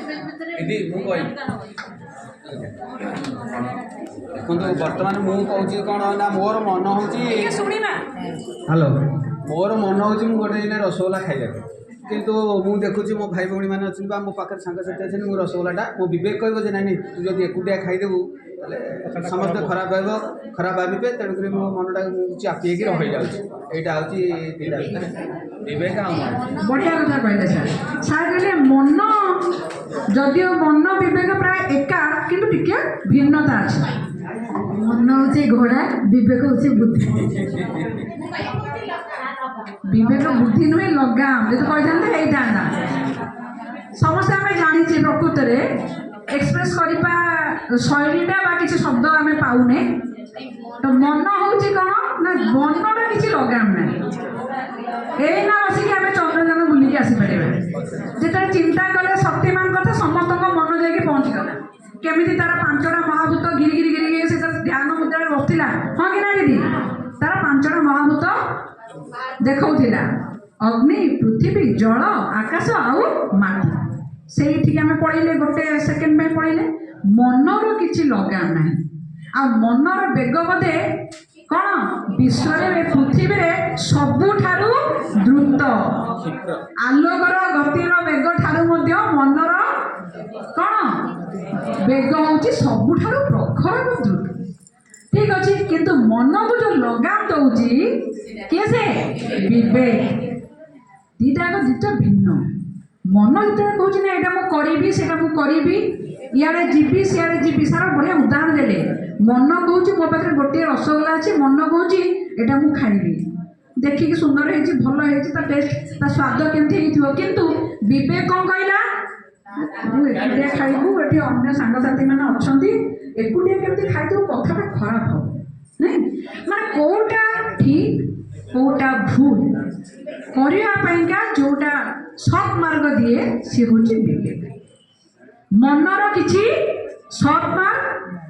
दीदी मुझे देखो बर्तमान मुझे कौन ना मोर मन हूँ हेलो मोर मन हूँ गोटे दिन रसगोला खाइबा किंतु मुझे देखुची मो भाई भौणी मैंने अच्छे मो पाखे सांगसाथी अच्छे मुझे रसगोलाटा मो विवेक कह नहीं तू जब एकुटिया खाईदेबू समस्त खराब खराब भावे तेणुक मो मनटा चापी रही जाऊँगी यहाँ हूँ विवेक बढ़िया कथा कहले सर सर कहले मन जदियो मन विवेक प्राय एका किंतु टिके भिन्नता अछि मन होचे घोड़ा विवेक होचे बुद्धि विवेक बुद्धि नुहे लगाम जो कहते हैं समस्त आम जानी प्रकृत में एक्सप्रेस करवा शैलीटा बा किसी शब्द आम पाऊने तो मन हूँ कौन ना मनर किसी लगाम ना ना बसिक आम चंद्रजान बुलिकी आसपार जो चिंता कले शक्तिमान कथा समस्त मन जाकि पहुँचीगला केमी तार पांचटा महाभूत गिरी गिरी गिरी से ध्यान मुद्रा बसला हाँ कि ना दीदी तार पांचटा महाभूत देखा अग्नि पृथ्वी जल आकाश आउ माटी से आम पढ़ले गोटे सेकेंड में पढ़ले मनर किसी लगाम ना आ मनर बेग बोधे कौन विश्व पृथ्वी सबुठारु द्रुत आलोकर गतिर बेग ठारू मनर कौन बेग हूँ सबुठारु प्रखर द्रुत ठीक अच्छे किंतु मन को जो लगाम दौची किए से विवेक दीटा दुटा भिन्न मन जो कौन ना यहाँ मुझे करी इे जीवी सियाड़े जीवी सारा बढ़िया उदाहरण देले मन कौच मो पाखे गोटे रसगोला अच्छे मन कौच यहाँ मुझे खाइबी देखिए सुंदर है भल है टेस्ट ता स्वाद केमती किंतु विवेक कौन कहला एकुटिया खाइबू ये अन्य सांगसाथी मैंने अच्छा एकुटिया केमती खाइबू कथाटा खराब हो नहीं माने कोटा ठीक कोटा भूल करने जोटा सत् मार्ग दिए सी हूँ विवेक मनर किसी सत् मार्ग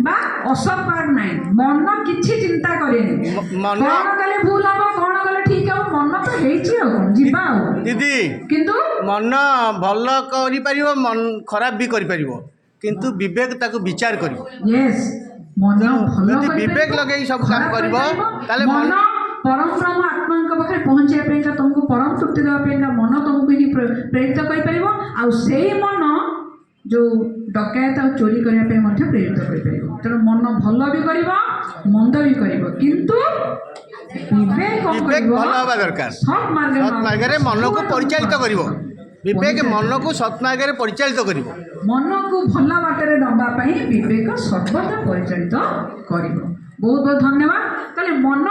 बा असत् मार्ग ना मन किसी चिंता करे कौन कले भूल हम कौन कले ठीक हम मन तो जीवा दीदी किंतु मन भल कर मन खराब भी कर किंतु विवेक ताको विचार कर यस मन भल विवेक लगे सब काम कर मन परम ब्रह्म आत्मा पाखे पहुँचाई तुमको परम तृप्ति देवाई मन तुमको ही प्रेरित कर मन जो डकायत और चोरी करने प्रेरित कर तेणु मन भल भी कर मंद भी कर किंतु विवेक भल हवा दरकार सत् मार्ग मन को परिचालित कर विवेक मन को सत् मार्ग परिचालित कर मन को भल बाटर नवाई विवेक सर्वदा परिचालित कर बहुत बहुत धन्यवाद। मन